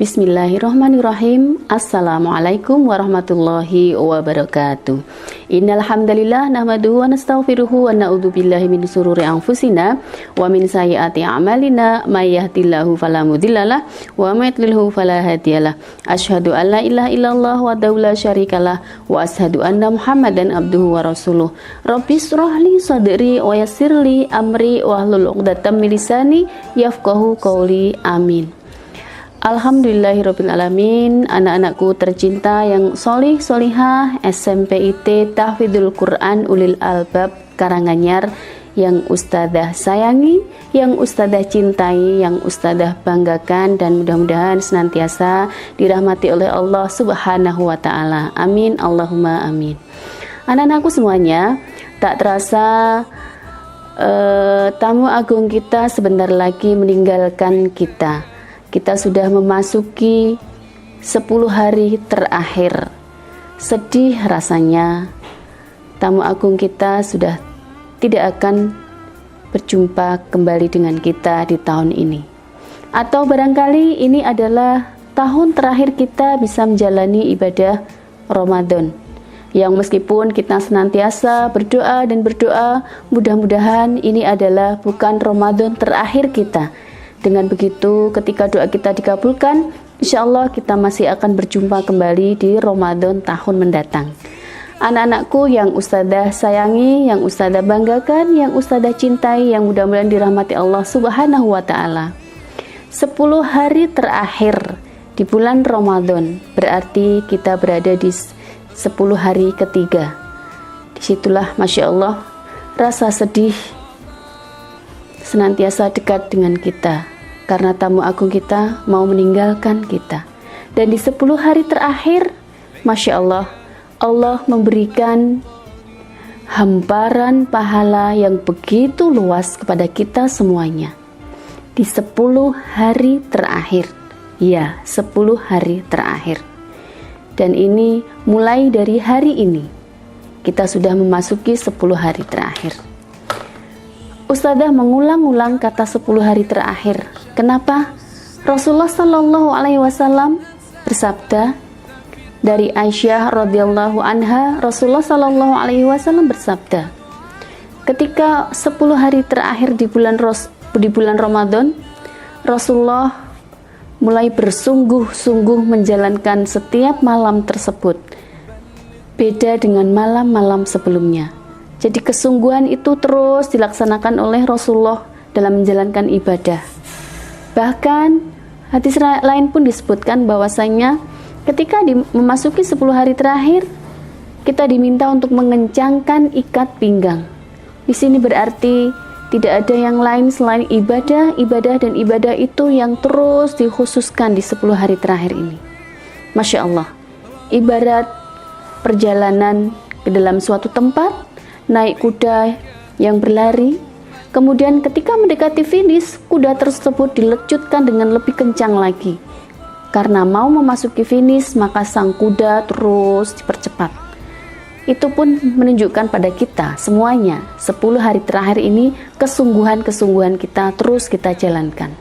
Bismillahirrahmanirrahim. Assalamualaikum warahmatullahi wabarakatuh. Innal hamdalillah nahmaduhu wa nastaghfiruhu wa na'udzu billahi min shururi anfusina wa min sayyiati a'malina may yahdihillahu fala mudhillalah wa may yudlilhu fala hadiyalah. Asyhadu an la ilaha illallah wahdahu la syarikalah wa asyhadu anna Muhammadan abduhu wa rasuluh. Rabbis shrah li sadri wa yassir li amri wahlul 'uqdatam min lisani yafqahu qawli. Amin. Alhamdulillahirrabbilalamin. Anak-anakku tercinta yang solih solihah SMPIT Tahfidzul Quran Ulil Albab Karanganyar, yang ustadzah sayangi, yang ustadzah cintai, yang ustadzah banggakan, dan mudah-mudahan senantiasa dirahmati oleh Allah Subhanahu wa ta'ala. Amin, Allahumma amin. Anak-anakku semuanya, tak terasa tamu agung kita sebentar lagi meninggalkan kita. Kita sudah memasuki 10 hari terakhir. Sedih rasanya, tamu agung kita sudah tidak akan berjumpa kembali dengan kita di tahun ini. Atau barangkali ini adalah tahun terakhir kita bisa menjalani ibadah Ramadan, yang meskipun kita senantiasa berdoa dan berdoa, mudah-mudahan ini adalah bukan Ramadan terakhir kita. Dengan begitu, ketika doa kita dikabulkan, insya Allah kita masih akan berjumpa kembali di Ramadan tahun mendatang. Anak-anakku yang ustadzah sayangi, yang ustadzah banggakan, yang ustadzah cintai, yang mudah-mudahan dirahmati Allah Subhanahu wa ta'ala. 10 hari terakhir di bulan Ramadan, berarti kita berada di 10 hari ketiga. Disitulah Masya Allah, rasa sedih senantiasa dekat dengan kita, karena tamu agung kita mau meninggalkan kita. Dan di 10 hari terakhir, Masya Allah, Allah memberikan hamparan pahala yang begitu luas kepada kita semuanya. Di 10 hari terakhir, ya 10 hari terakhir. Dan ini mulai dari hari ini, kita sudah memasuki 10 hari terakhir. Ustadzah mengulang-ulang kata 10 hari terakhir. Kenapa? Rasulullah Shallallahu Alaihi Wasallam bersabda, dari Aisyah radhiyallahu anha, Rasulullah Shallallahu Alaihi Wasallam bersabda, ketika 10 hari terakhir di bulan Ramadan, Rasulullah mulai bersungguh-sungguh menjalankan setiap malam tersebut, beda dengan malam-malam sebelumnya. Jadi kesungguhan itu terus dilaksanakan oleh Rasulullah dalam menjalankan ibadah. Bahkan hadis lain pun disebutkan bahwasanya ketika memasuki 10 hari terakhir, kita diminta untuk mengencangkan ikat pinggang. Di sini berarti tidak ada yang lain selain ibadah, dan ibadah itu yang terus dikhususkan di 10 hari terakhir ini. Masya Allah, ibarat perjalanan ke dalam suatu tempat, naik kuda yang berlari, kemudian ketika mendekati finish, kuda tersebut dilecutkan dengan lebih kencang lagi. Karena mau memasuki finish, maka sang kuda terus dipercepat. Itu pun menunjukkan pada kita semuanya, 10 hari terakhir ini kesungguhan-kesungguhan kita terus kita jalankan.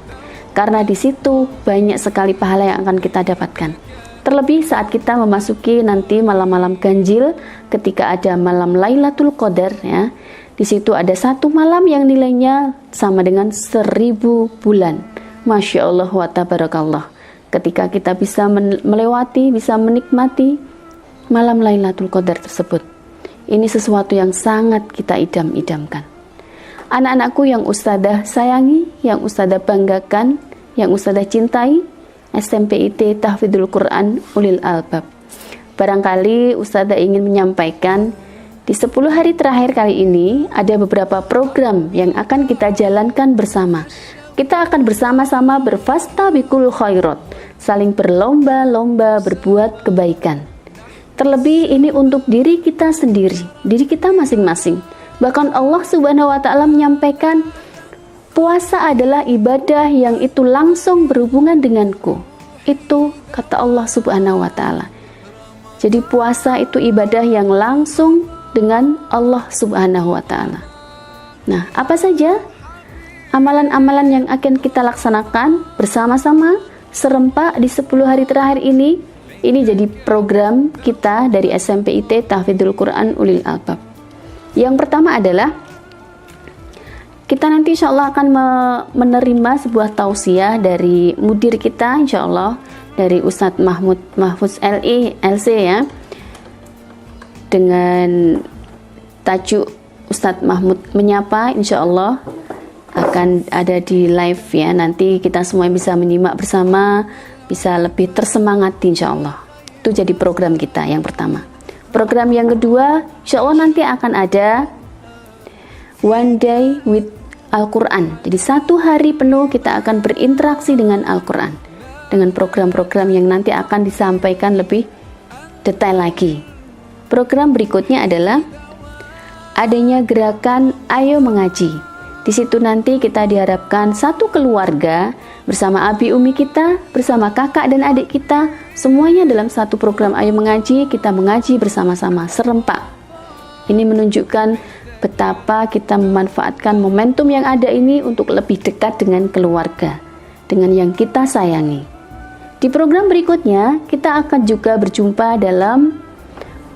Karena di situ banyak sekali pahala yang akan kita dapatkan. Terlebih saat kita memasuki nanti malam-malam ganjil, ketika ada malam Lailatul Qadar, ya. Di situ ada satu malam yang nilainya sama dengan 1000 bulan. Masya Allah wa tabarakallah. Ketika kita bisa melewati, bisa menikmati malam Lailatul Qadar tersebut, ini sesuatu yang sangat kita idam-idamkan. Anak-anakku yang ustadzah sayangi, yang ustadzah banggakan, yang ustadzah cintai, SMPIT Tahfidzul Quran Ulil Albab. Barangkali ustadzah ingin menyampaikan, di 10 hari terakhir kali ini ada beberapa program yang akan kita jalankan bersama. Kita akan bersama-sama berfastabiqul khairat, saling berlomba-lomba berbuat kebaikan. Terlebih ini untuk diri kita sendiri, diri kita masing-masing. Bahkan Allah Subhanahu wa ta'ala menyampaikan, puasa adalah ibadah yang itu langsung berhubungan denganku. Itu kata Allah Subhanahu wa ta'ala. Jadi puasa itu ibadah yang langsung dengan Allah Subhanahu wa ta'ala. Nah, apa saja amalan-amalan yang akan kita laksanakan bersama-sama serempak di 10 hari terakhir ini jadi program kita dari SMPIT Tahfidzul Quran Ulil Albab. Yang pertama adalah kita nanti insya Allah akan menerima sebuah tausiah dari mudir kita, insya Allah dari Ustadz Mahfuz LC ya, dengan tajuk Ustadz Mahmud menyapa, insya Allah akan ada di live ya. Nanti kita semua bisa menyimak bersama, bisa lebih tersemangati insya Allah. Itu jadi program kita yang pertama. Program yang kedua, insya Allah nanti akan ada One Day with Al-Quran. Jadi 1 hari penuh kita akan berinteraksi dengan Al-Quran, dengan program-program yang nanti akan disampaikan lebih detail lagi. Program berikutnya adalah adanya gerakan Ayo Mengaji. Di situ nanti kita diharapkan satu keluarga bersama abi umi kita, bersama kakak dan adik kita, semuanya dalam satu program Ayo Mengaji, kita mengaji bersama-sama serempak. Ini menunjukkan betapa kita memanfaatkan momentum yang ada ini untuk lebih dekat dengan keluarga, dengan yang kita sayangi. Di program berikutnya, kita akan juga berjumpa dalam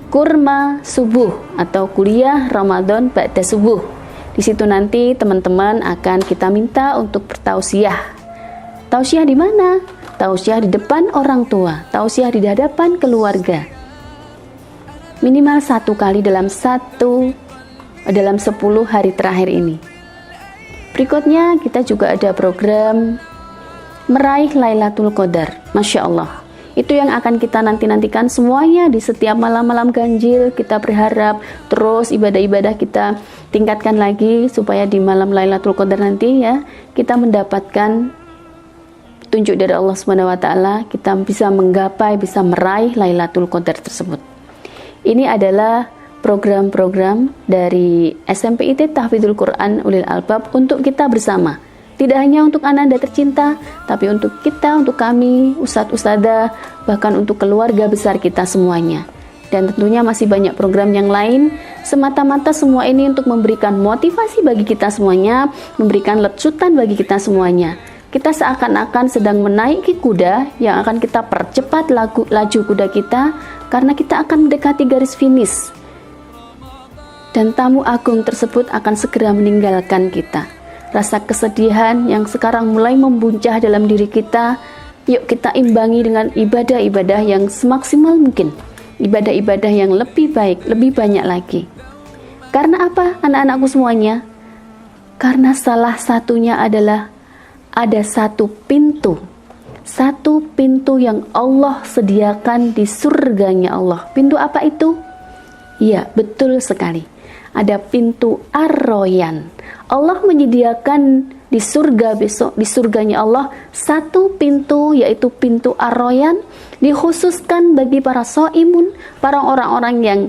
Kurma Subuh atau kuliah Ramadan Ba'da Subuh. Di situ nanti teman-teman akan kita minta untuk bertausiah. Tausiah di mana? Tausiah di depan orang tua, tausiah di hadapan keluarga. Minimal 1 kali dalam 10 hari terakhir ini. Berikutnya kita juga ada program meraih Lailatul Qadar. Masya Allah, itu yang akan kita nantikan semuanya di setiap malam-malam ganjil. Kita berharap terus ibadah-ibadah kita tingkatkan lagi supaya di malam Lailatul Qadar nanti ya kita mendapatkan tunjuk dari Allah Subhanahu wa taala, kita bisa menggapai, bisa meraih Lailatul Qadar tersebut. Ini adalah program-program dari SMPIT Tahfidzul Quran Ulil Albab untuk kita bersama. Tidak hanya untuk Ananda tercinta, tapi untuk kita, untuk kami, ustadz-ustadzah, bahkan untuk keluarga besar kita semuanya. Dan tentunya masih banyak program yang lain. Semata-mata semua ini untuk memberikan motivasi bagi kita semuanya, memberikan lecutan bagi kita semuanya. Kita seakan-akan sedang menaiki kuda yang akan kita percepat laju kuda kita, karena kita akan mendekati garis finish. Dan tamu agung tersebut akan segera meninggalkan kita. Rasa kesedihan yang sekarang mulai membuncah dalam diri kita, yuk kita imbangi dengan ibadah-ibadah yang semaksimal mungkin, ibadah-ibadah yang lebih baik, lebih banyak lagi. Karena apa anak-anakku semuanya? Karena salah satunya adalah ada satu pintu yang Allah sediakan di surganya Allah. Pintu apa itu? Iya, betul sekali. Ada pintu Ar-Royan. Allah menyediakan di surga besok, di surganya Allah, satu pintu, yaitu pintu Ar-Royan, dikhususkan bagi para so'imun, para orang-orang yang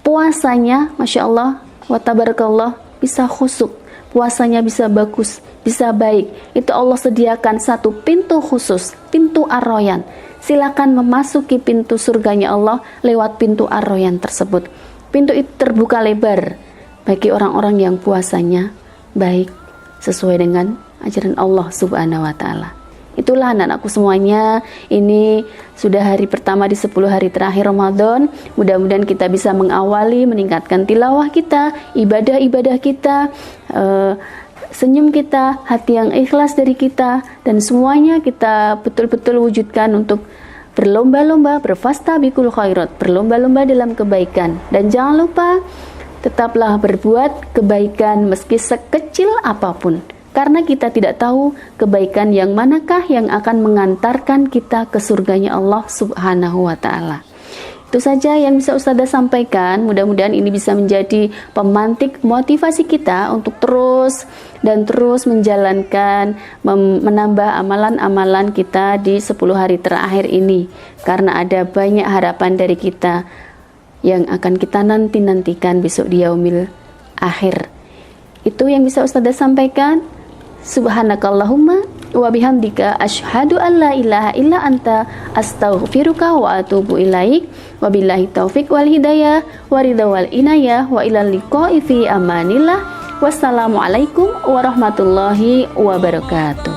puasanya, Masya Allah, wa tabarakallah, bisa khusyuk, puasanya bisa bagus, bisa baik. Itu Allah sediakan satu pintu khusus, pintu Ar-Royan. Silakan memasuki pintu surganya Allah lewat pintu Ar-Royan tersebut. Pintu itu terbuka lebar bagi orang-orang yang puasanya baik, sesuai dengan ajaran Allah Subhanahu wa taala. Itulah anak-anakku semuanya, ini sudah hari pertama di 10 hari terakhir Ramadan. Mudah-mudahan kita bisa mengawali, meningkatkan tilawah kita, ibadah-ibadah kita, senyum kita, hati yang ikhlas dari kita, dan semuanya kita betul-betul wujudkan untuk berlomba-lomba, berfastabiqul khairat, berlomba-lomba dalam kebaikan. Dan jangan lupa, tetaplah berbuat kebaikan meski sekecil apapun, karena kita tidak tahu kebaikan yang manakah yang akan mengantarkan kita ke surganya Allah Subhanahu wa ta'ala. Itu saja yang bisa Ustazah sampaikan. Mudah-mudahan ini bisa menjadi pemantik motivasi kita untuk terus menjalankan, menambah amalan-amalan kita di 10 hari terakhir ini, karena ada banyak harapan dari kita yang akan kita nantikan besok di yaumil akhir. Itu yang bisa Ustazah sampaikan. Subhanakallahumma wa bihamdika asyhadu an la ilaha illa anta astaghfiruka wa atubu ilaik. Wabillahi taufik wal hidayah wa ridha wal inayah wa ilal liqa'i fi amanillah. Wassalamualaikum warahmatullahi wabarakatuh.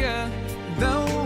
the